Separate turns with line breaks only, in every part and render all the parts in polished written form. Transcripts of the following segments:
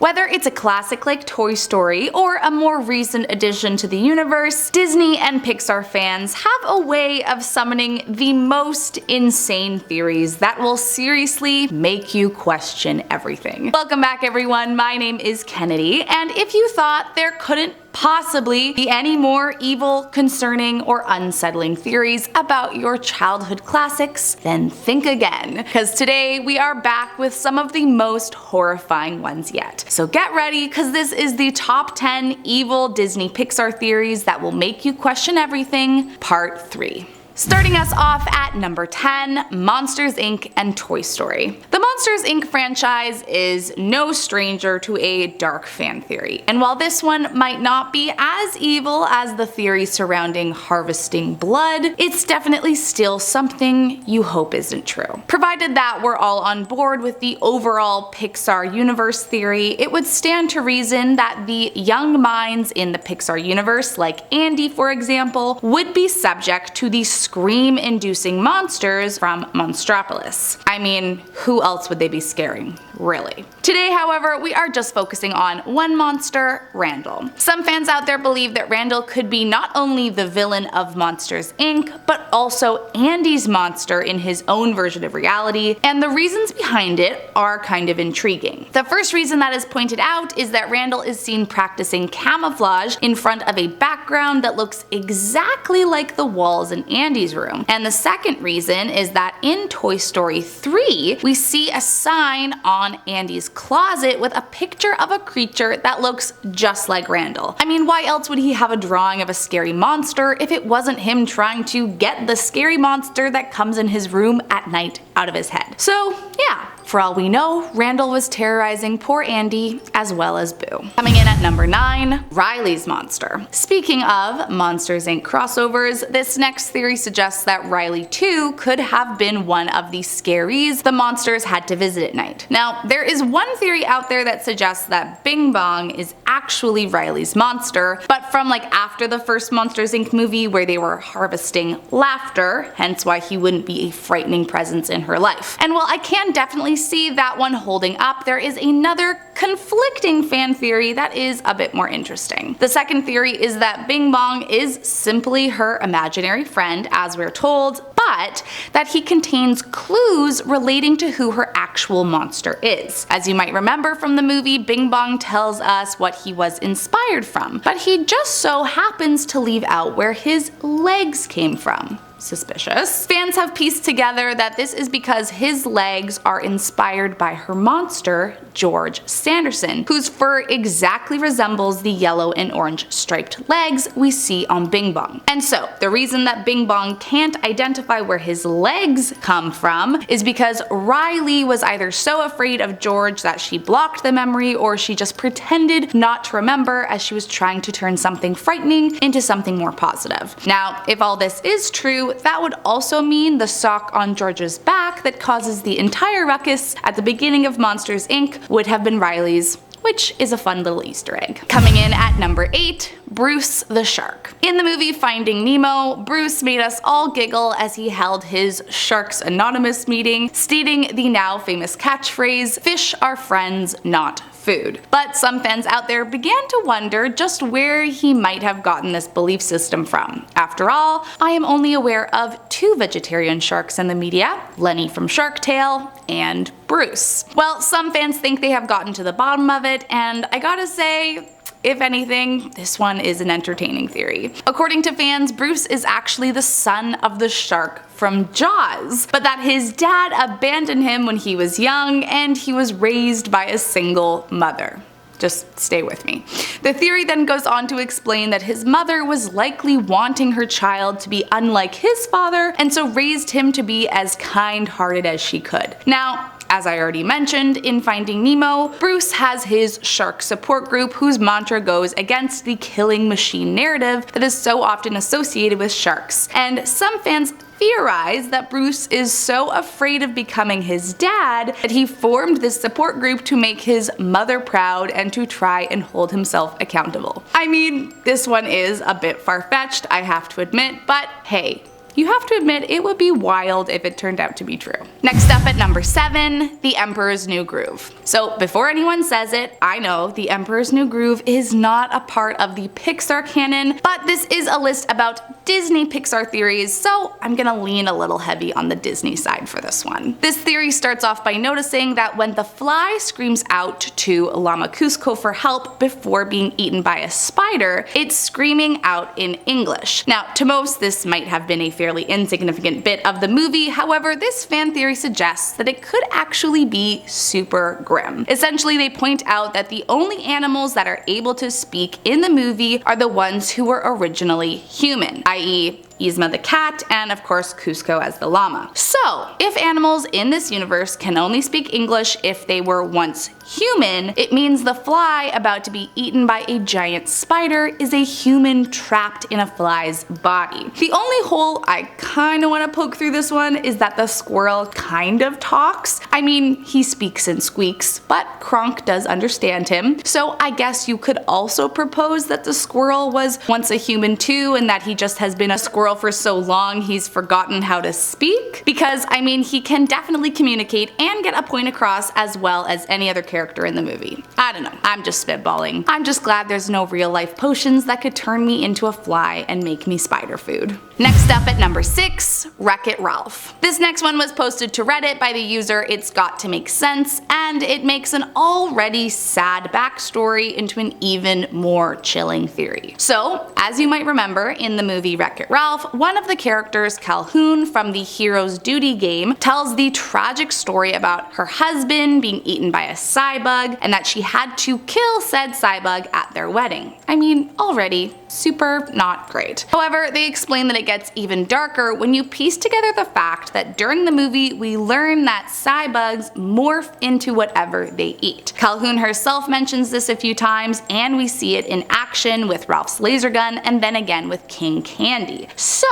Whether it's a classic like Toy Story or a more recent addition to the universe, Disney and Pixar fans have a way of summoning the most insane theories that will seriously make you question everything. Welcome back everyone, my name is Kennedy, and if you thought there couldn't possibly be any more evil, concerning, or unsettling theories about your childhood classics, then think again. Because today we are back with some of the most horrifying ones yet. So get ready, because this is the top 10 evil Disney Pixar theories that will make you question everything, part 3. Starting us off at number 10, Monsters Inc. and Toy Story. The Monsters Inc. franchise is no stranger to a dark fan theory, and while this one might not be as evil as the theory surrounding harvesting blood, it's definitely still something you hope isn't true. Provided that we're all on board with the overall Pixar universe theory, it would stand to reason that the young minds in the Pixar universe, like Andy for example, would be subject to the scream-inducing monsters from Monstropolis. I mean, who else would they be scaring, really? Today, however, we are just focusing on one monster, Randall. Some fans out there believe that Randall could be not only the villain of Monsters Inc., but also Andy's monster in his own version of reality, and the reasons behind it are kind of intriguing. The first reason that is pointed out is that Randall is seen practicing camouflage in front of a background that looks exactly like the walls in Andy's room. And the second reason is that in Toy Story 3, we see a sign on Andy's closet with a picture of a creature that looks just like Randall. I mean, why else would he have a drawing of a scary monster if it wasn't him trying to get the scary monster that comes in his room at night out of his head? So yeah, for all we know, Randall was terrorizing poor Andy as well as Boo. Coming in at number 9, Riley's monster. Speaking of Monsters Inc. crossovers, this next theory suggests that Riley too could have been one of the scaries the monsters had to visit at night. Now, there is one theory out there that suggests that Bing Bong is actually Riley's monster, but from like after the first Monsters Inc. movie where they were harvesting laughter, hence why he wouldn't be a frightening presence in her life. And while I can definitely see that one holding up, there is another conflicting fan theory that is a bit more interesting. The second theory is that Bing Bong is simply her imaginary friend, as we're told, but that he contains clues relating to who her actual monster is. As you might remember from the movie, Bing Bong tells us what he was inspired from, but he just so happens to leave out where his legs came from. Suspicious. Fans have pieced together that this is because his legs are inspired by her monster, George Sanderson, whose fur exactly resembles the yellow and orange striped legs we see on Bing Bong. And so, the reason that Bing Bong can't identify where his legs come from is because Riley was either so afraid of George that she blocked the memory, or she just pretended not to remember as she was trying to turn something frightening into something more positive. Now, if all this is true, that would also mean the sock on George's back that causes the entire ruckus at the beginning of Monsters Inc. would have been Riley's, which is a fun little Easter egg. Coming in at number 8, Bruce the shark. In the movie Finding Nemo, Bruce made us all giggle as he held his Sharks Anonymous meeting, stating the now famous catchphrase, "Fish are friends, not food." But some fans out there began to wonder just where he might have gotten this belief system from. After all, I am only aware of 2 vegetarian sharks in the media, Lenny from Shark Tale and Bruce. Well, some fans think they have gotten to the bottom of it, and I gotta say, if anything, this one is an entertaining theory. According to fans, Bruce is actually the son of the shark from Jaws, but that his dad abandoned him when he was young and he was raised by a single mother. Just stay with me. The theory then goes on to explain that his mother was likely wanting her child to be unlike his father, and so raised him to be as kind-hearted as she could. Now, as I already mentioned, in Finding Nemo, Bruce has his shark support group whose mantra goes against the killing machine narrative that is so often associated with sharks, and some fans theorize that Bruce is so afraid of becoming his dad that he formed this support group to make his mother proud and to try and hold himself accountable. I mean, this one is a bit far-fetched, I have to admit, but hey, you have to admit it would be wild if it turned out to be true. Next up at number 7, The Emperor's New Groove. So before anyone says it, I know The Emperor's New Groove is not a part of the Pixar canon, but this is a list about Disney Pixar theories, so I'm gonna lean a little heavy on the Disney side for this one. This theory starts off by noticing that when the fly screams out to Llama Cusco for help before being eaten by a spider, it's screaming out in English. Now, to most, this might have been a fairly insignificant bit of the movie, however, this fan theory suggests that it could actually be super grim. Essentially, they point out that the only animals that are able to speak in the movie are the ones who were originally human, i.e. Yzma the cat, and of course Cusco as the llama. So, if animals in this universe can only speak English if they were once human, it means the fly about to be eaten by a giant spider is a human trapped in a fly's body. The only hole I kinda wanna poke through this one is that the squirrel kind of talks. I mean, he speaks and squeaks, but Kronk does understand him, so I guess you could also propose that the squirrel was once a human too, and that he just has been a squirrel for so long he's forgotten how to speak? Because, I mean, he can definitely communicate and get a point across as well as any other character in the movie. I don't know, I'm just spitballing. I'm just glad there's no real life potions that could turn me into a fly and make me spider food. Next up at number 6, Wreck-It Ralph. This next one was posted to Reddit by the user It's Got to Make Sense, and it makes an already sad backstory into an even more chilling theory. So, as you might remember, in the movie Wreck-It Ralph, one of the characters, Calhoun from the Hero's Duty game, tells the tragic story about her husband being eaten by a cybug and that she had to kill said cybug at their wedding. I mean, already super not great. However, they explain that it gets even darker when you piece together the fact that during the movie we learn that cybugs morph into whatever they eat. Calhoun herself mentions this a few times, and we see it in action with Ralph's laser gun and then again with King Candy. So,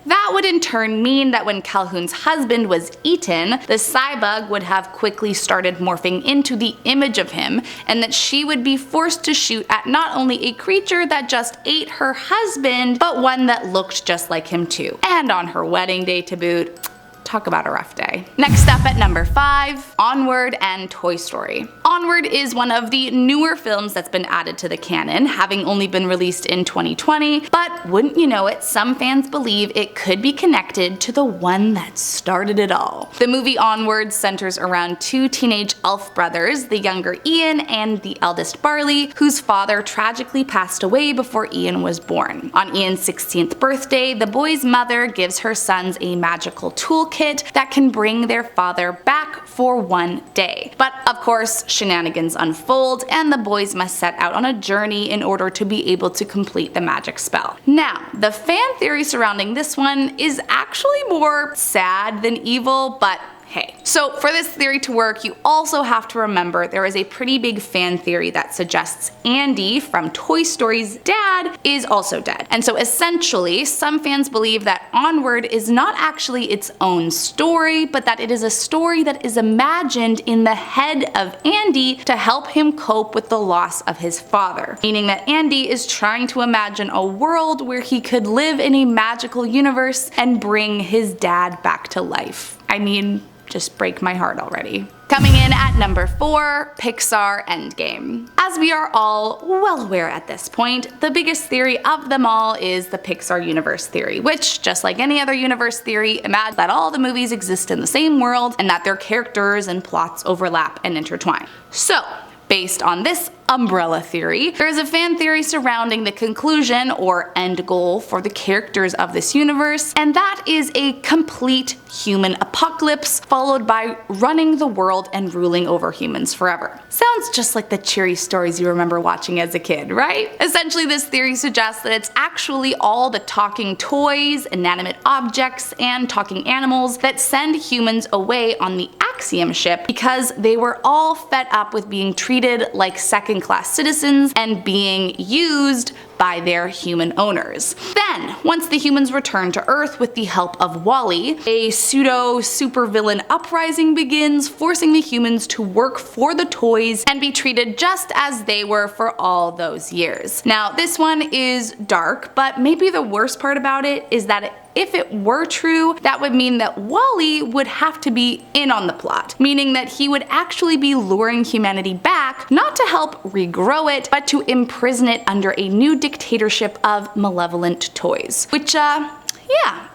that would in turn mean that when Calhoun's husband was eaten, the cybug would have quickly started morphing into the image of him, and that she would be forced to shoot at not only a creature that just ate her husband, but one that looked just like him too. And on her wedding day to boot. Talk about a rough day. Next up at number 5, Onward and Toy Story. Onward is one of the newer films that's been added to the canon, having only been released in 2020, but wouldn't you know it, some fans believe it could be connected to the one that started it all. The movie Onward centers around 2 teenage elf brothers, the younger Ian and the eldest Barley, whose father tragically passed away before Ian was born. On Ian's 16th birthday, the boy's mother gives her sons a magical toolkit that can bring their father back for one day. But of course, shenanigans unfold and the boys must set out on a journey in order to be able to complete the magic spell. Now, the fan theory surrounding this one is actually more sad than evil, but hey. So for this theory to work, you also have to remember there is a pretty big fan theory that suggests Andy from Toy Story's dad is also dead. And so essentially, some fans believe that Onward is not actually its own story, but that it is a story that is imagined in the head of Andy to help him cope with the loss of his father. Meaning that Andy is trying to imagine a world where he could live in a magical universe and bring his dad back to life. I mean, just break my heart already. Coming in at number 4, Pixar Endgame. As we are all well aware at this point, the biggest theory of them all is the Pixar universe theory, which, just like any other universe theory, imagines that all the movies exist in the same world and that their characters and plots overlap and intertwine. So, based on this umbrella theory, there is a fan theory surrounding the conclusion or end goal for the characters of this universe, and that is a complete human apocalypse followed by running the world and ruling over humans forever. Sounds just like the cheery stories you remember watching as a kid, right? Essentially, this theory suggests that it's actually all the talking toys, inanimate objects, and talking animals that send humans away on the Axiom ship because they were all fed up with being treated like second-class citizens and being used by their human owners. Then, once the humans return to Earth with the help of Wall-E, a pseudo-supervillain uprising begins, forcing the humans to work for the toys and be treated just as they were for all those years. Now, this one is dark, but maybe the worst part about it is that if it were true, that would mean that Wall-E would have to be in on the plot, meaning that he would actually be luring humanity back, not to help regrow it, but to imprison it under a new dictatorship of malevolent toys. Which, yeah,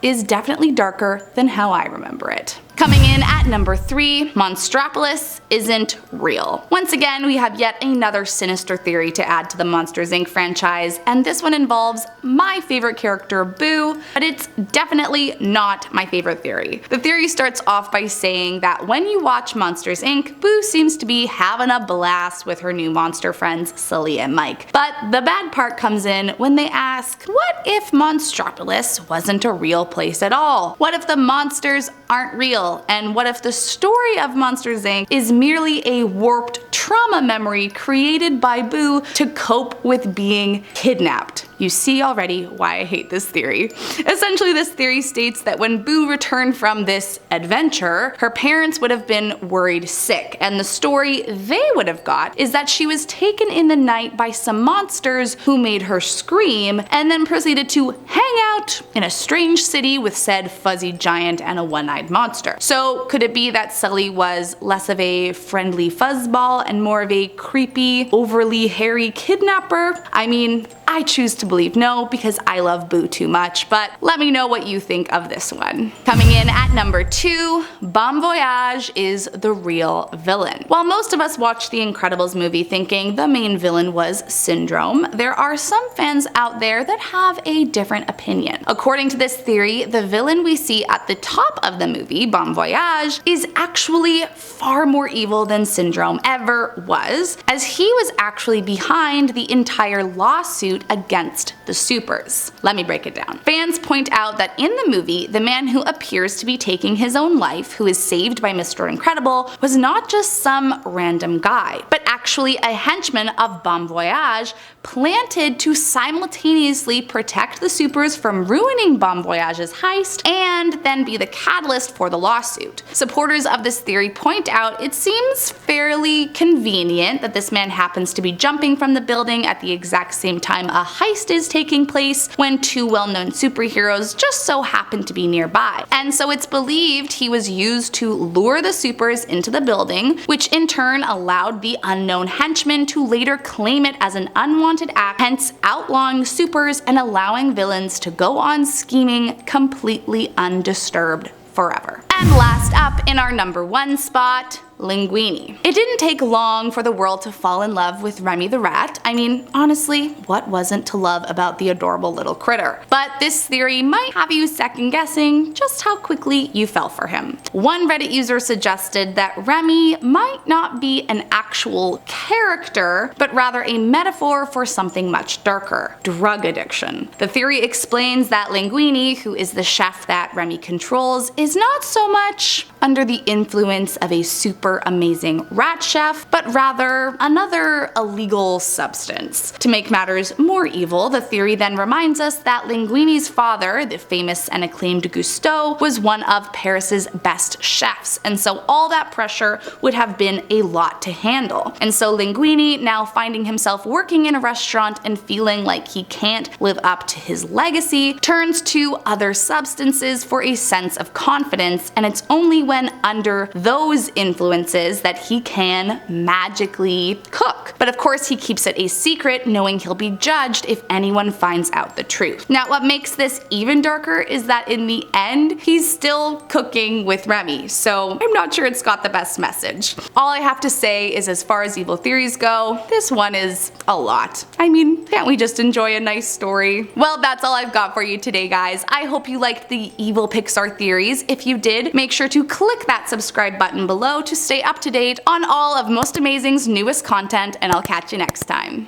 is definitely darker than how I remember it. Coming in at number 3, Monstropolis isn't real. Once again, we have yet another sinister theory to add to the Monsters, Inc. franchise, and this one involves my favorite character, Boo, but it's definitely not my favorite theory. The theory starts off by saying that when you watch Monsters, Inc., Boo seems to be having a blast with her new monster friends, Sully and Mike. But the bad part comes in when they ask, what if Monstropolis wasn't a real place at all? What if the monsters aren't real? And what if the story of Monsters, Inc. is merely a warped trauma memory created by Boo to cope with being kidnapped? You see already why I hate this theory. Essentially, this theory states that when Boo returned from this adventure, her parents would have been worried sick, and the story they would have got is that she was taken in the night by some monsters who made her scream, and then proceeded to hang out in a strange city with said fuzzy giant and a one-eyed monster. So could it be that Sully was less of a friendly fuzzball and more of a creepy, overly hairy kidnapper? I mean, I choose to believe no because I love Boo too much, but let me know what you think of this one. Coming in at number 2, Bon Voyage is the real villain. While most of us watched the Incredibles movie thinking the main villain was Syndrome, there are some fans out there that have a different opinion. According to this theory, the villain we see at the top of the movie, Bon Voyage, is actually far more evil than Syndrome ever was, as he was actually behind the entire lawsuit against the supers. Let me break it down. Fans point out that in the movie, the man who appears to be taking his own life, who is saved by Mr. Incredible, was not just some random guy, but actually a henchman of Bon Voyage planted to simultaneously protect the supers from ruining Bon Voyage's heist and then be the catalyst for the lawsuit. Supporters of this theory point out it seems fairly convenient that this man happens to be jumping from the building at the exact same time a heist is taking place when two well-known superheroes just so happen to be nearby. And so it's believed he was used to lure the supers into the building, which in turn allowed the unknown henchman to later claim it as an unwanted act, hence outlawing supers and allowing villains to go on scheming completely undisturbed forever. And last up in our number 1 spot, Linguini. It didn't take long for the world to fall in love with Remy the rat. I mean, honestly, what wasn't to love about the adorable little critter? But this theory might have you second guessing just how quickly you fell for him. One Reddit user suggested that Remy might not be an actual character, but rather a metaphor for something much darker: drug addiction. The theory explains that Linguini, who is the chef that Remy controls, is not so much under the influence of a super amazing rat chef, but rather another illegal substance. To make matters more evil, the theory then reminds us that Linguini's father, the famous and acclaimed Gusteau, was one of Paris's best chefs, and so all that pressure would have been a lot to handle. And so Linguini, now finding himself working in a restaurant and feeling like he can't live up to his legacy, turns to other substances for a sense of confidence, and it's only when under those influences that he can magically cook. But of course he keeps it a secret, knowing he'll be judged if anyone finds out the truth. Now what makes this even darker is that in the end, he's still cooking with Remy, so I'm not sure it's got the best message. All I have to say is, as far as evil theories go, this one is a lot. I mean, can't we just enjoy a nice story? Well, that's all I've got for you today, guys. I hope you liked the evil Pixar theories. If you did, make sure to click that subscribe button below to stay up to date on all of Most Amazing's newest content, and I'll catch you next time.